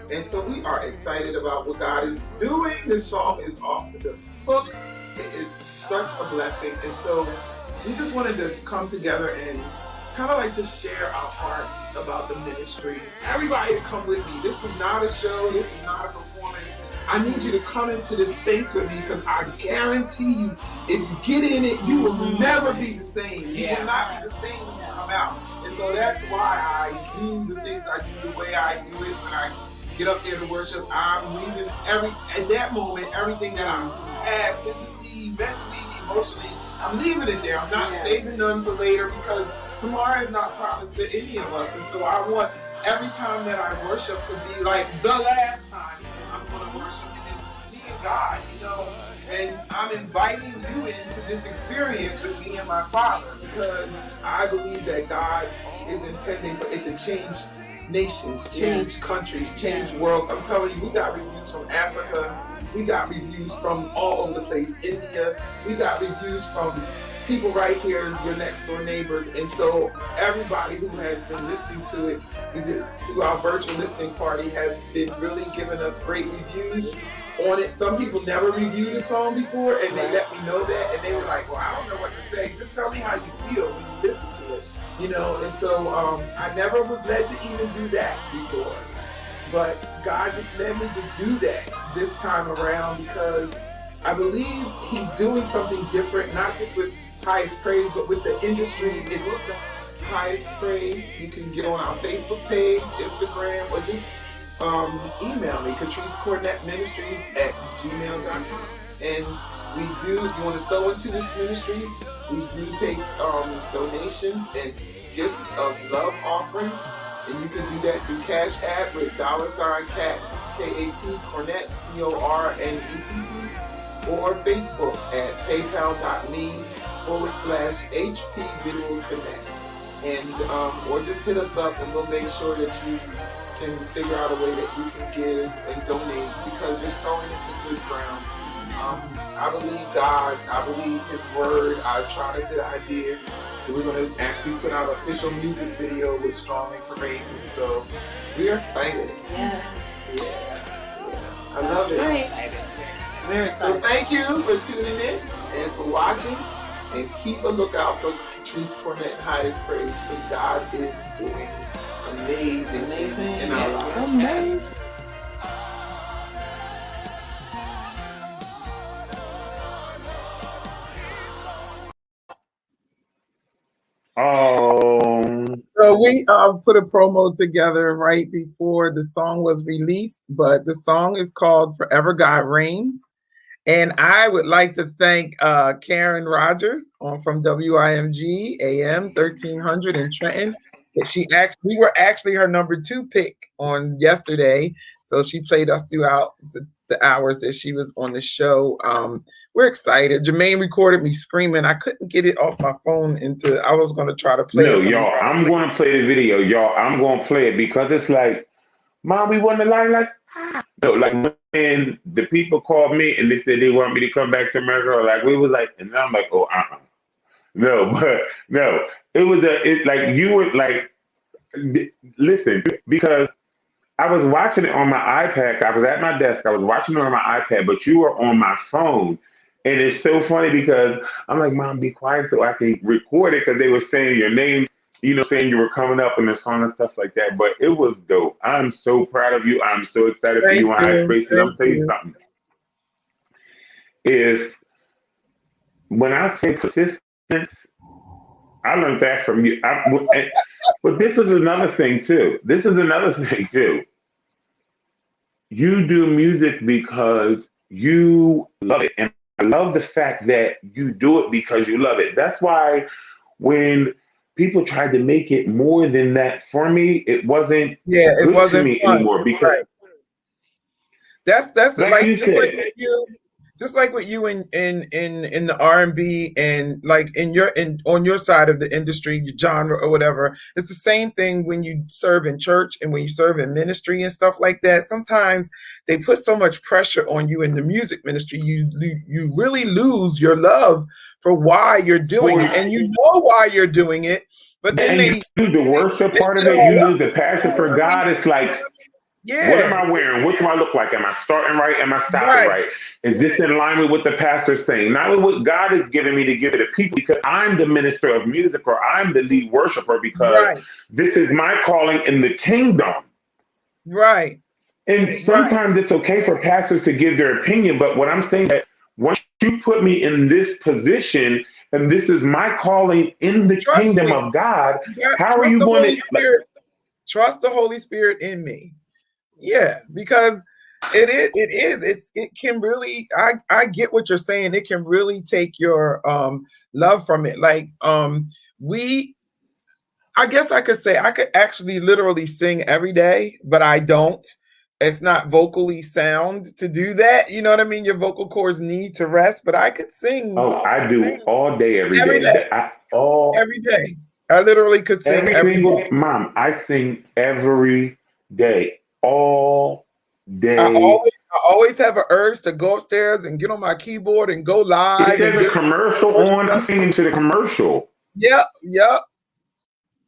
And so we are excited about what God is doing. This song is off the hook. It is such a blessing. And so we just wanted to come together and kind of like just share our hearts about the ministry. Everybody to come with me. This is not a show. This is not a performance. I need you to come into this space with me because I guarantee you, if you get in it, you will never be the same. You will not be the same when you come out. And so that's why I do the things I do the way I do it when I get up there to worship. I'm leaving at that moment, everything that I have physically, mentally, emotionally, I'm leaving it there. I'm not saving none for later because tomorrow is not promised to any of us. And so I want every time that I worship to be like the last time I'm going to worship. And it's me and God, and I'm inviting you into this experience with me and my Father because I believe that God is intending for it to change nations, change countries, change worlds. I'm telling you, we got reviews from Africa, we got reviews from all over the place, India, we got reviews from people right here, your next door neighbors. And so everybody who has been listening to it through our virtual listening party has been really giving us great reviews on it. Some people never reviewed a song before and they let me know that and they were like, well, I don't know what to say. Just tell me how you feel when you listen to it. And so I never was led to even do that before. But God just led me to do that this time around because I believe He's doing something different, not just with Highest Praise, but with the industry. It's Highest Praise. You can get on our Facebook page, Instagram, or just email me, CatriceCornettMinistries@gmail.com. And we do, if you want to sow into this ministry, we do take donations and gifts of love offerings. And you can do that through Cash App with $CAT, K-A-T, Cornett, C-O-R-N-E-T-T, or Facebook at paypal.me/HP Visual Connect. And, or just hit us up and we'll make sure that you can figure out a way that you can give and donate because you're sowing into good ground. I believe God, I believe His Word, I tried good ideas. So we're going to actually put out an official music video with Strong and Courageous. So we are excited. Yes. I love it. Very excited. So thank you for tuning in and for watching. And keep a lookout for Catrice Cornett Highest Praise because God is doing amazing things in our lives. Amazing. So we put a promo together right before the song was released, but the song is called Forever God Reigns. And I would like to thank Karen Rogers from WIMG AM 1300 in Trenton. We were actually her number 2 pick on yesterday. So she played us throughout the hours that she was on the show. We're excited. Jermaine recorded me screaming. I couldn't get it off my phone I was going to try to play it. No, y'all, I'm going to play the video. Y'all, I'm going to play it because it's like, Mom, we won the line like, no, like when the people called me and they said they want me to come back to America, or like we was like, and I'm like, oh, no, but no, it's like you were like, listen, because I was watching it on my iPad. I was at my desk. I was watching it on my iPad, but you were on my phone. And it's so funny because I'm like, Mom, be quiet so I can record it because they were saying your name, saying you were coming up in the song and stuff like that. But it was dope. I'm so proud of you. I'm so excited for you on High Space. And I'm tell you something. If when I say persistence, I learned that from you. But this is another thing too. You do music because you love it. And I love the fact that you do it because you love it. That's why when people tried to make it more than that for me, it wasn't to me fun anymore because that's like you just like with you in the R&B and like in on your side of the industry, your genre or whatever. It's the same thing when you serve in church and when you serve in ministry and stuff like that. Sometimes they put so much pressure on you in the music ministry, you really lose your love for why you're doing it, and you know why you're doing it, but then And you they lose the worship mess part of it it. You all lose up. the passion You know for what I mean? God. It's like, what am Yeah, I wearing? What do I look like? Am I starting right? Am I stopping right, right? Is this in line with what the pastor's saying? Not with what God is giving me to give to the people, because I'm the minister of music or I'm the lead worshiper, because right, this is my calling in the kingdom. right, And right. sometimes it's okay for pastors to give their opinion, but what I'm saying is that once you put me in this position and this is my calling in the Trust kingdom me. of God, You got how are trust you the going Holy to like? Spirit. Trust the Holy Spirit in me. Yeah, because it can really, I get what you're saying. It can really take your love from it. Like we I guess I could say I could actually literally sing every day, but I don't. It's not vocally sound to do that. You know what I mean? Your vocal cords need to rest, but I could sing Oh, I do all day, every every day. day. All Every day. I literally could sing every every single day. mom. I sing every day, all I day. always I always have an urge to go upstairs and get on my keyboard and go If live and there's a just commercial worship on, I'm people. singing to the commercial. Yep, yep,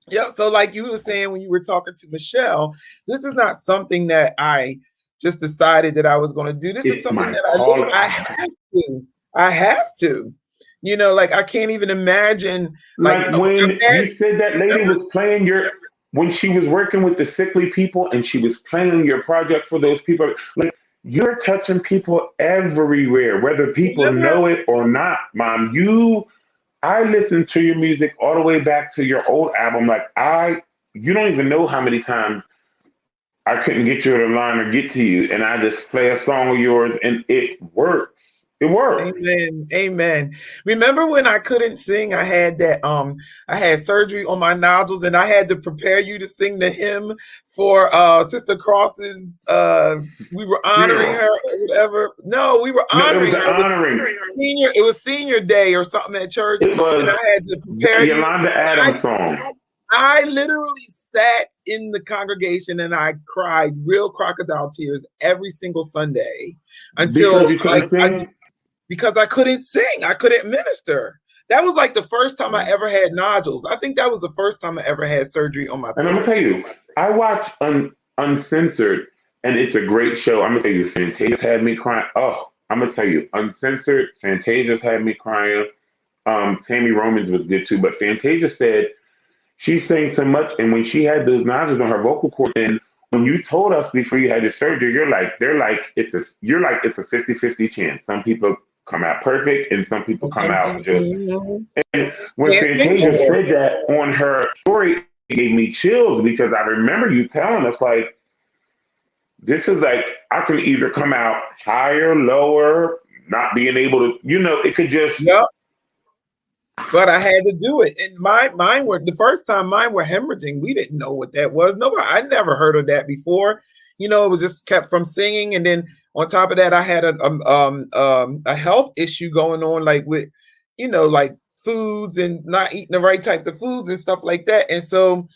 yep. So like you were saying when you were talking to Michelle, this is not something that I just decided that I was going to do. This is It's something my that calling. I have to. I have to. You know, like I can't even imagine like Like I've when had you said that lady remember? was playing your, when she was working with the sickly people and she was playing your project for those people, like you're touching people everywhere, whether people Remember? know it or not, mom. I listened to your music all the way back to your old album. You don't even know how many times I couldn't get you to the line or get to you, and I just play a song of yours, and it works. It works. Amen. Amen. Remember when I couldn't sing? I had that I had surgery on my nodules and I had to prepare you to sing the hymn for Sister Cross's we were honoring Funeral. her or whatever. No, we were No, it was honoring the her. honoring. It was senior day or something at church, It and was I had to that prepare you. Yolanda I Adams song. I literally sat in the congregation and I cried real crocodile tears every single Sunday Because until you couldn't sing. because I couldn't sing. I couldn't minister. That was like the first time I ever had nodules. I think that was the first time I ever had surgery on my And I'm gonna throat. tell you, I watch Uncensored, and it's a great show. I'm gonna tell you, Fantasia's had me crying. Oh, I'm gonna tell you, Uncensored, Fantasia's had me crying. Tammy Romans was good too, but Fantasia said she sang so much, and when she had those nodules on her vocal cord, and when you told us before you had the surgery, you're like it's a 50-50 chance. Some people come out perfect, and some people And come some out people just. And when can't sing no Fantasia more. said that on her story, it gave me chills because I remember you telling us like this is like I can either come out higher, lower, not being able to, it could just. Yep. But I had to do it. And mine were the first time mine were hemorrhaging. We didn't know what that was. Nobody, I never heard of that before. You know, it was just kept from singing. And then on top of that, I had a health issue going on, like with, like foods and not eating the right types of foods and stuff like that. And so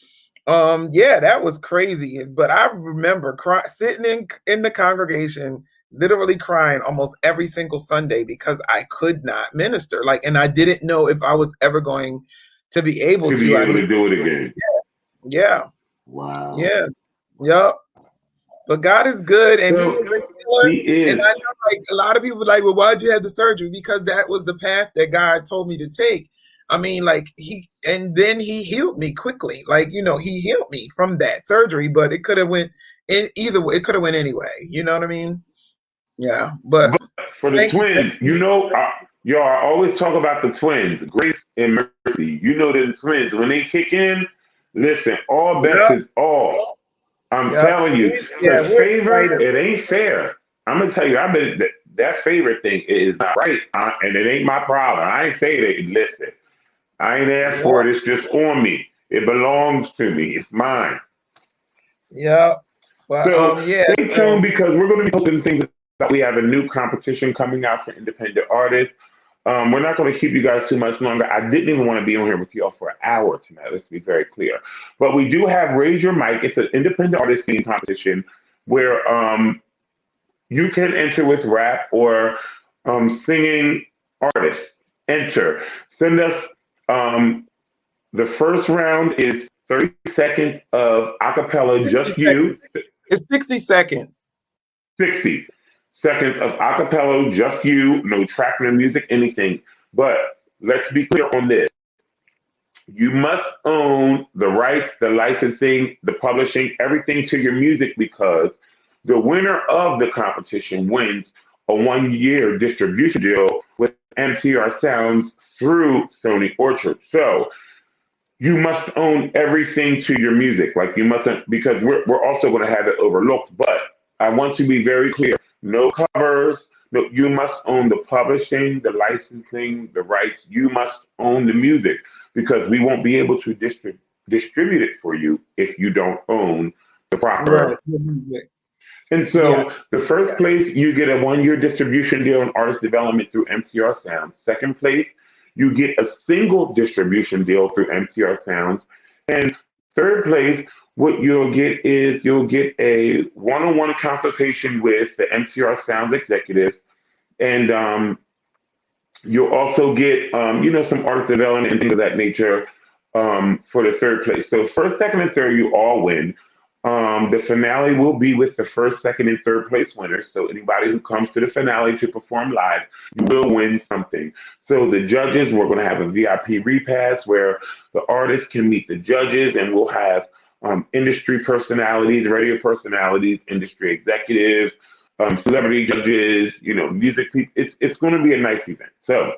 yeah, that was crazy. But I remember sitting in the congregation, literally crying almost every single Sunday because I could not minister. Like, and I didn't know if I was ever going to be able To be to. I able didn't. to do it again. Yeah, Wow. yeah, yep. But God is good, and He's a So great healer. he And is. I know, like a lot of people, like, well, why'd you have the surgery? Because that was the path that God told me to take. I mean, like and then He healed me quickly. Like, He healed me from that surgery, but it could have went in either way. It could have went anyway. You know what I mean? Yeah. But But for the thank you. twins, y'all always talk about the twins, Grace and Mercy. You know the twins when they kick in. Listen, all bets Yep. is off. I'm Yep. telling you, Yeah, because we're favor, excited. it ain't fair. I'm gonna tell you, I bet that favorite thing is not right, and it ain't my problem. I ain't say that. Listen, I ain't asked for Yep. it. It's just on me. It belongs to me. It's mine. Yep. But So yeah. stay tuned So because we're going to be posting things we have a new competition coming out for independent artists. We're not going to keep you guys too much longer. I didn't even want to be on here with y'all for an hour tonight. Let's be very clear. But we do have Raise Your Mic. It's an independent artist singing competition where you can enter with rap or singing artists. Enter. Send us. The first round is 30 seconds of acapella, 60 just seconds. you. It's 60 seconds. 60 seconds of acapella, just you, no track, no music, anything. But let's be clear on this. You must own the rights, the licensing, the publishing, everything to your music because the winner of the competition wins a 1 year distribution deal with MTR Sounds through Sony Orchard. So you must own everything to your music. Like you mustn't, because we're also going to have it overlooked. But I want to be very clear: no covers. No, you must own the publishing, the licensing, the rights. You must own the music because we won't be able to distribute it for you if you don't own the Right. proper. And Yeah. so the first place, you get a 1 year distribution deal in artist development through MTR Sounds. Second place, you get a single distribution deal through MTR Sounds. And third place, what you'll get a one-on-one consultation with the MTR Sounds executives. And you'll also get, some artist development and things of that nature for the third place. So first, second, and third, you all win. The finale will be with the first, second, and third place winners. So anybody who comes to the finale to perform live, you will win something. So the judges, we're going to have a VIP repass where the artists can meet the judges, and we'll have industry personalities, radio personalities, industry executives, celebrity judges, music people. It's going to be a nice event. So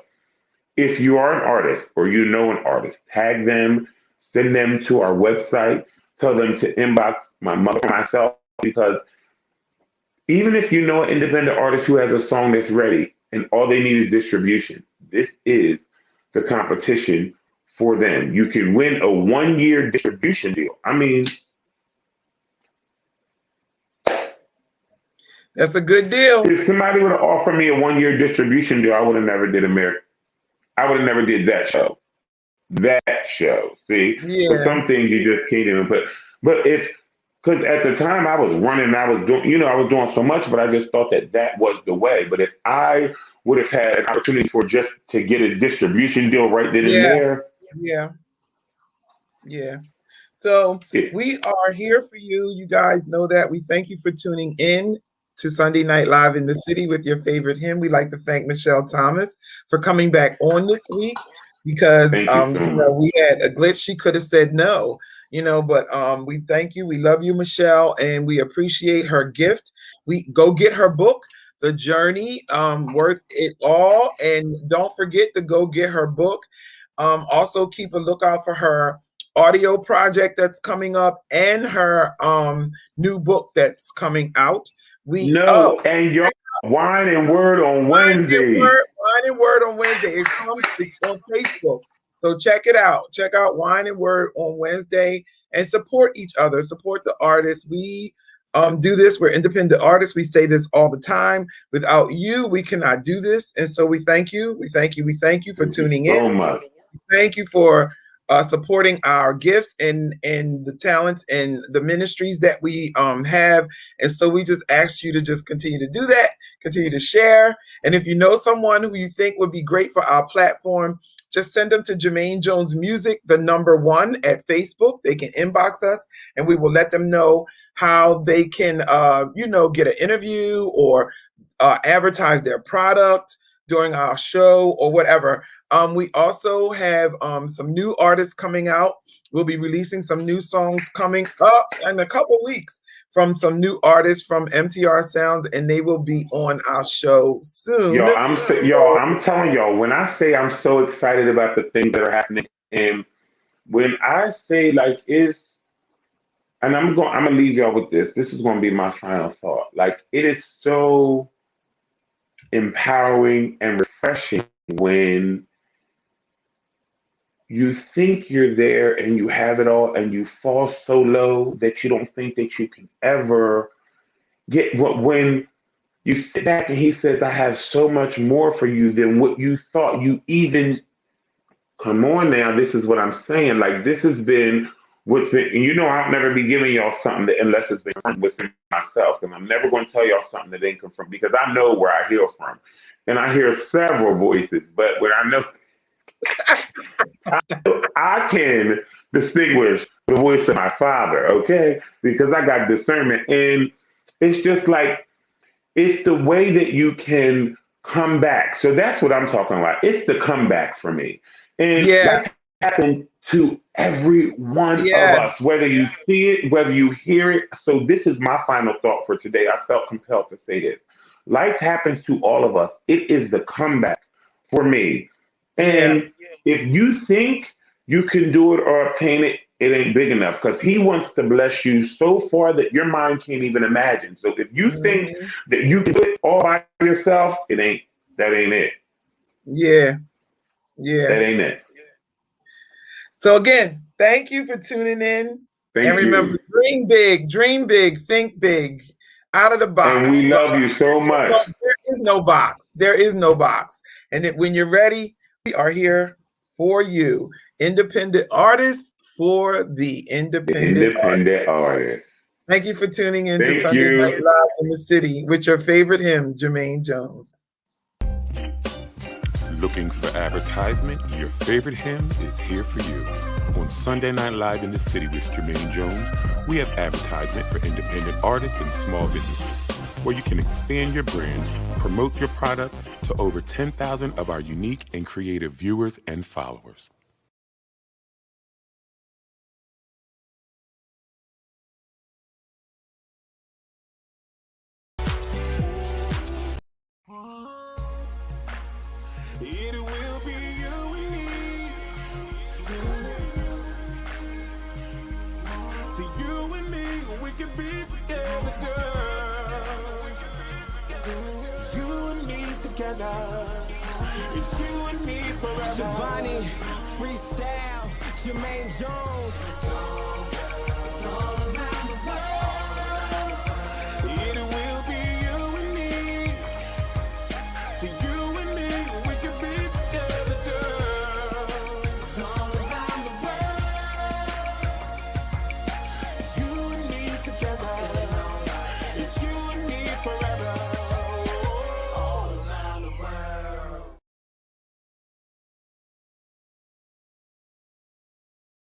if you are an artist or you know an artist, tag them, send them to our website, tell them to inbox my mother or myself, because even if you know an independent artist who has a song that's ready and all they need is distribution, this is the competition for them. You can win a 1 year distribution deal. I mean, That's a good deal. if somebody would have offered me a 1 year distribution deal, I would have never did I would have never did that show. That show. See, so Yeah. some things you just can't even put. But because at the time I was running, I was doing, I was doing so much, but I just thought that was the way. But if I would have had an opportunity for just to get a distribution deal right then and Yeah. there, Yeah. Yeah. So it, we are here for you. You guys know that. We thank you for tuning in to Sunday Night Live in the City with your favorite hymn. We'd like to thank Michelle Thomas for coming back on this week because thank you so much. we had a glitch. She could have said no, but we thank you. We love you, Michelle, and we appreciate her gift. We go get her book, The Journey, Worth It All. And don't forget to go get her book. Also keep a lookout for her audio project that's coming up and her new book that's coming out. And your wine and word on Wednesday. Wine and Word on Wednesday. It comes on Facebook. So check it out. Check out Wine and Word on Wednesday and support each other. Support the artists. We do this. We're independent artists. We say this all the time. Without you, we cannot do this. And so we thank you. We thank you. We thank you for tuning in. So much. Thank you for supporting our gifts and the talents and the ministries that we have. And so we just ask you to just continue to do that, continue to share. And if you know someone who you think would be great for our platform, just send them to Jermaine Jones Music, the #1 at Facebook. They can inbox us and we will let them know how they can, get an interview or advertise their product during our show or whatever. We also have some new artists coming out. We'll be releasing some new songs coming up in a couple weeks from some new artists from MTR Sounds, and they will be on our show soon. I'm telling y'all, when I say I'm so excited about the things that are happening, and when I say and I'm gonna leave y'all with this. This is gonna be my final thought. Like, it is so empowering and refreshing when you think you're there and you have it all and you fall so low that you don't think that you can ever get when You sit back and he says, I have so much more for you than what you thought you even. Come on now, this is what I'm saying. Like, this has been what's been, and I'll never be giving y'all something that, unless it's been from within myself. And I'm never going to tell y'all something that ain't come from, because I know where I hear from. And I hear several voices, but when I can distinguish the voice of my father, okay? Because I got discernment. And it's just like, it's the way that you can come back. So that's what I'm talking about. It's the comeback for me. And Yeah. life happens to every one of Yeah. us, whether you see it, whether you hear it. So this is my final thought for today. I felt compelled to say this. Life happens to all of us. It is the comeback for me. Yeah. And if you think you can do it or obtain it, it ain't big enough, because he wants to bless you so far that your mind can't even imagine. So if you think Mhm. that you can do it all by yourself, that ain't it. Yeah. Yeah. That ain't it. So again, thank you for tuning in. Thank And remember, you. dream big, think big, out of the box. And we love you so much. There is no box. There is no box. And when you're ready, we are here for you. Independent artists for the independent Artist. Thank you for tuning in to Thank Sunday you. Night Live in the City with your favorite hymn, Jermaine Jones. Looking for advertisement? Your favorite hymn is here for you. On Sunday Night Live in the City with Jermaine Jones, we have advertisement for independent artists and small businesses, where you can expand your brand, promote your product to over 10,000 of our unique and creative viewers and followers. It will be you we need. See, you and me, we can be together, girl. You and me together. It's you and me forever. Shivani, freestyle, Jermaine Jones. It's all about